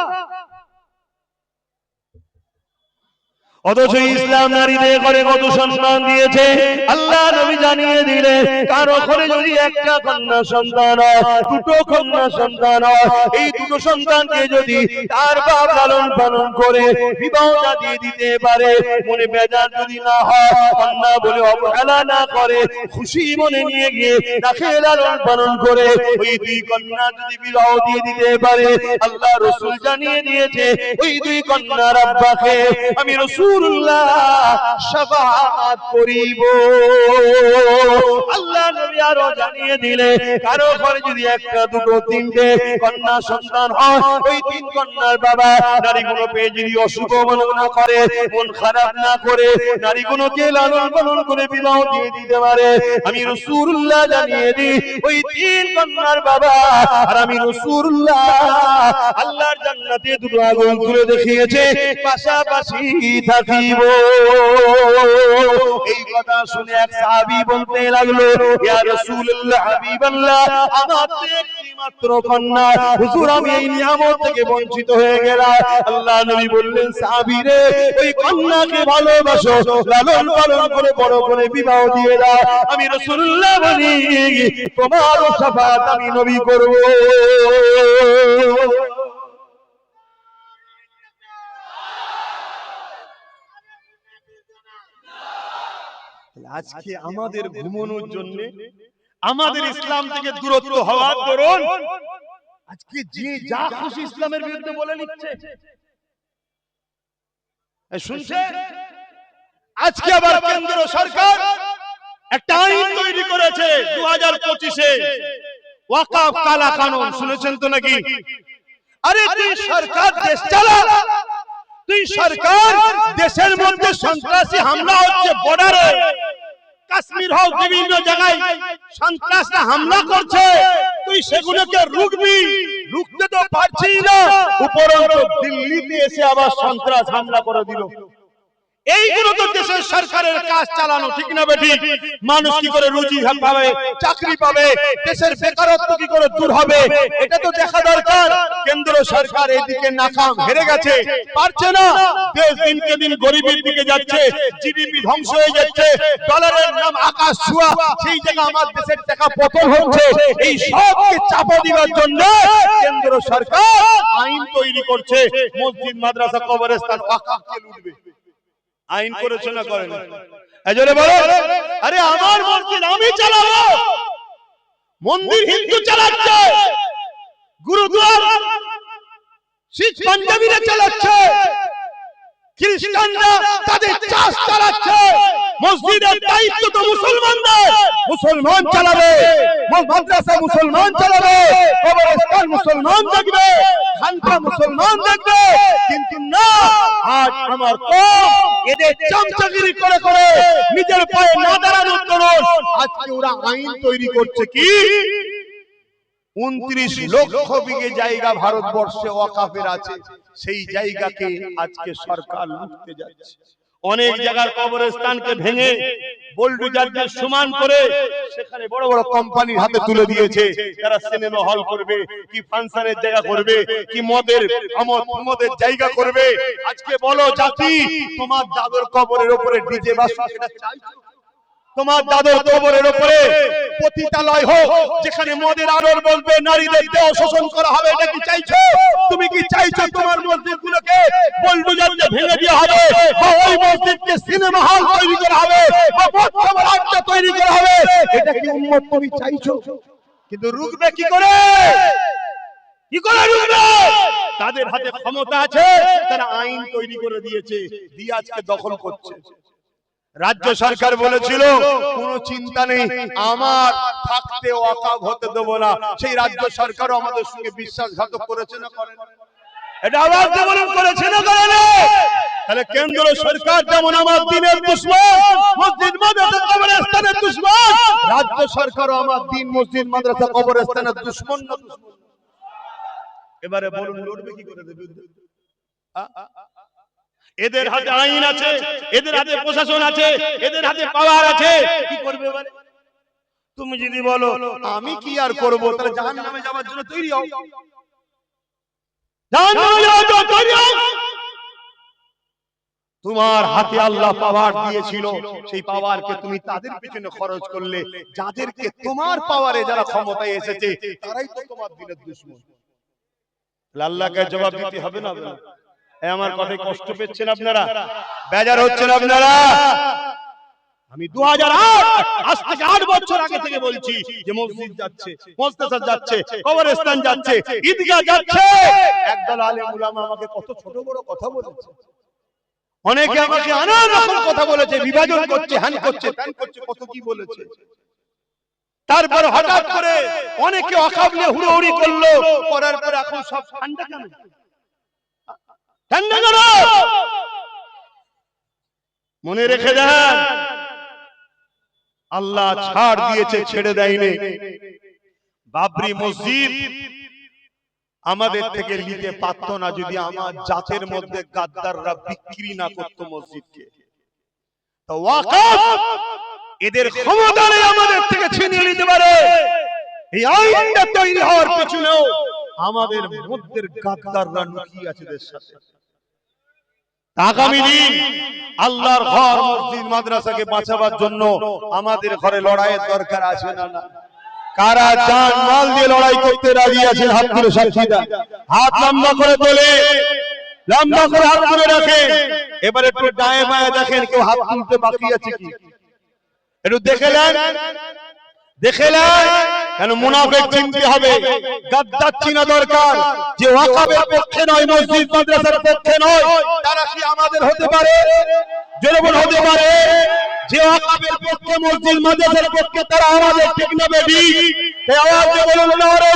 অথচ ইসলাম নারীদের ঘরে কত সম্মান দিয়েছে আল্লাহ নবী জানিয়ে দিলেন, কারো ঘরে যদি একটা কন্যা সন্তান হয়, দুটো কন্যা সন্তান হয়, এই দুটো সন্তানকে যদি তার বাপ লালন পালন করে বিবাহটা দিয়ে দিতে পারে, মনে বেজার যদি না হয়, কন্যা বলে অবহেলা না করে, খুশি মনে নিয়ে গিয়ে তাকে লালন পালন করে ওই দুই কন্যা যদি বিবাহ দিয়ে দিতে পারে, আল্লাহ রাসূল জানিয়ে দিয়েছে ওই দুই কন্যার আব্বাকে আমি রাসূলুল্লাহ শাফাআত করিব। আল্লাহ নবী আরো জানিয়ে দিলেন, কারো ঘরে যদি একটা দুটো তিনটে কন্যা সন্তান হয়, ওই তিন কন্যার বাবা নারীগুলো পেয়ে যদি অশুভ মনে না করে, মন খারাপ না করে, নারীগুলোকে লালন পালন করে বিবাহ দিয়ে দিতে পারে, আমি রাসূলুল্লাহ জানিয়ে দিই ওই তিন কন্যার বাবা আর আমি রাসূলুল্লাহ আল্লাহর জান্নাতে দুটো আগুন তুলে দেখিয়েছে, পাশাপাশি থাকিব। এই কথা শুনে এক সাহাবী বলতে লাগলো, ইয়া রাসূলুল্লাহ হাবিবাল্লাহ, আমার তো একটি মাত্র কন্যা, হুজুর আমি এই নিয়ামত থেকে বঞ্চিত হয়ে গেলাম। আল্লাহ নবী বললেন, সাহাবী রে, ওই কন্যাকে ভালোবাসো, লালন পালন করে বড় করে বিবাহ দিয়ে দাও, আমি রাসূলুল্লাহ বলি তোমারও শাফাআত আমি নবী করব। আজকে আমাদের ঘুমানোর জন্য, আমাদের ইসলাম থেকে দূরত্ব হওয়ার দরুন আজকে যে যা খুশি ইসলামের বিরুদ্ধে বলে নিচ্ছে। শুনছে, আজকে আবার কেন্দ্র সরকার একটা আইন তৈরি করেছে 2025-এ, ওয়াকফ কালা কানুন, শুনেছেন তো নাকি? আরে তুই সরকার দেশ চালা, তুই সরকার দেশের মধ্যে সন্ত্রাসী হামলা হচ্ছে, বর্ডারে কাশ্মীর হোক বিভিন্ন জায়গায় সন্ত্রাসরা হামলা করছে, তুই সেগুলোকে রুখবি, রুখতে তো পারছিস না, উপরন্তু দিল্লিতে এসে আবার সন্ত্রাস হামলা করে দিল। এইগুলো তো দেশের সরকারের কাজ চালানো, ঠিক না বেঠিক? মানুষ কি করে রুজি পাবে, চাকরি পাবে, দেশের বেকারত্ব কি করে দূর হবে, এটা তো দেখা দরকার। কেন্দ্র সরকার এদিকে নাকাম, হেরে গেছে, পারছে না, দেশ দিনকে দিন গরিবের দিকে যাচ্ছে, জিডিপি ধ্বংস হয়ে যাচ্ছে, ডলারের নাম আকাশ ছোঁয়া, সেই জায়গা আমার দেশের টাকা পতন হচ্ছে। এই সবকে চাপা দেওয়ার জন্য কেন্দ্র সরকার আইন তৈরি করছে, মসজিদ মাদ্রাসা কবরস্থান ওয়াকফকে লুটবে। আইন করেছে না করেন? এজন্য বলো, আরে আমার মসজিদ আমি চালাবো, মন্দির হিন্দু চালাচ্ছে, গুরুদ্বার শিখ পাঞ্জাবিরা চালাচ্ছে, খ্রিস্টানরা তাদের চাষ চালাচ্ছে, মসজিদের দায়িত্ব তো মুসলমানদের, মুসলমান চালাবে, মাদ্রাসা মুসলমান চালাবে, কবরস্থান মুসলমান দেখবে, খানকা মুসলমান দেখবে। কিন্তু না, আজ আমার কম এদের চামচাগিরি করে করে নিজের পায়ে না দাঁড়ানোর দরুন আজকে ওরা আইন তৈরি করছে কি 29 লক্ষ বিঘে জায়গা ভারতবর্ষে ওয়াকফের আছে, সেই জায়গাকে আজকে সরকার লুটতে যাচ্ছে। অনেক জায়গার কবরস্থানকে ভেঙে বোলডোজার দিয়ে সমান করে সেখানে বড় বড় কোম্পানির হাতে তুলে দিয়েছে, যারা সিনেমা হল করবে, কি ফাংশনের জায়গা করবে, কি মদের জায়গা করবে। আজকে বলো জাতি, তোমার দাদুর কবরের উপরে ডিজে বাজছে, সেটা চাইছো? তোমার দাদুর কবরের উপরে পতিতালয় হোক, যেখানে মদের আড়র বলবে, নারীদের দেহ শোষণ করা হবে, এটা কি চাইছো? তুমি কি চাইছো তোমার মসজিদগুলোকে বুলডোজার দিয়ে ভেঙে দেওয়া হবে, বা ওই মসজিদকে সিনেমা হল তৈরি করা হবে, বা বর্তমান রাজ্য তৈরি করা হবে? এটা কি উম্মত তুমি চাইছো? কিন্তু রুখবে কি করে? কি করে রুখবে? তাদের হাতে ক্ষমতা আছে, তারা আইন তৈরি করে দিয়েছে, দিয়ে আজকে দখল করছে। রাজ্য সরকার বলেছিল কোনো চিন্তা নেই, আমার থাকতে ওয়াকফ হতে দেব না, সেই রাজ্য সরকারও আমাদের সঙ্গে বিশ্বাসঘাতক করেছে না করে না? এটা আবার যেমন করেছে না করে না? তাহলে কেন্দ্র সরকার যেমন আমার দিনের দুশমন, মসজিদ মাদ্রাসা কবরস্থানের দুশমন, রাজ্য সরকারও আমার দিন মসজিদ মাদ্রাসা কবরস্থানের দুশমন না দুশমন? এবারে বলুন লড়বে কি করে দেবে? এদের হাতে আইন আছে, এদের হাতে প্রশাসন আছে, এদের হাতে পাওয়ার আছে, কি করবে এবারে? তুমি যদি বলো আমি কি আর করব, তাহলে জাহান্নামে যাওয়ার জন্য তৈরি হও, জাহান্নামে যাওয়ার জন্য তৈরি হও। তোমার হাতে আল্লাহ পাওয়ার দিয়েছিল, সেই পাওয়ারকে তুমি তাদের পিছনে খরচ করলে, যাদেরকে তোমার পাওয়ারে যারা ক্ষমতায় এসেছে তারাই তো তোমার দিনের দুশমন। আল্লাহকে জবাব দিতে হবে না? আমার কথায় কষ্ট পেচ্ছেন আপনারা? বেজার হচ্ছেন আপনারা? আমি 2008 আজ থেকে 8 বছর আগে থেকে বলছি যে মসজিদ যাচ্ছে, মুস্তাসা যাচ্ছে, কবরস্থান যাচ্ছে, ঈদগাহ যাচ্ছে। একদল আলেম উলামা আমাকে কত ছোট বড় কথা বলেছে, অনেকে আমাকে নানা রকম কথা বলেছে, বিভাজন করছে, হ্যান করছে, ত্যান করছে, কত কি বলেছে। তারপর হঠাৎ করে অনেকে অকাবলে হুড়োহুড়ি করলো, করার পর এখন সব ঠান্ডা কেন? ঠান্ডা কেন? মনে রেখে দেন, আল্লাহ ছাড় দিয়েছে, ছেড়ে দেয়নি। বাবরি মসজিদ আমাদের থেকে নিতে পারত না যদি আমার জাতের মধ্যে গাদ্দাররা বিক্রি না করতো মসজিদকে। তো ওয়াকফ এদের ক্ষমতা নেই আমাদের থেকে ছিনিয়ে নিতে পারে। এই আইনটা তৈরি হওয়ার পেছনেও আমাদের মধ্যে গাদ্দাররা লুকিয়ে আছে এদের সাথে। আগামী দিন আল্লাহর ঘর মসজিদ মাদ্রাসাকে বাঁচাবার জন্য আমাদের ঘরে লড়াইয়ের দরকার আছে না? না। কারা জান মাল দিয়ে লড়াই করতে রাজি আছেন? হাত তুলে সাক্ষীরা, হাত লম্বা করে তোলে, লম্বা করে হাত তুলে রাখেন। এবারে একটু ডায়ে বায়ে দেখেন কেউ হাত তুলতে বাকি আছে কি, একটু দেখে নেন, দেখে নেন। কেন মুনাফিক চিনতে হবে, গাদ্দার চিনা দরকার। যে ওয়াকফের পক্ষে নয়, মসজিদ মাদ্রাসার পক্ষে নয়, তারা কি আমাদের হতে পারে? জনগণ হতে পারে? যে ওয়াকফের পক্ষে, মসজিদ মাদ্রাসার পক্ষে, তারা আমাদের ঠিক না বেবি? এই আওয়াজ দিয়ে বলুন নারে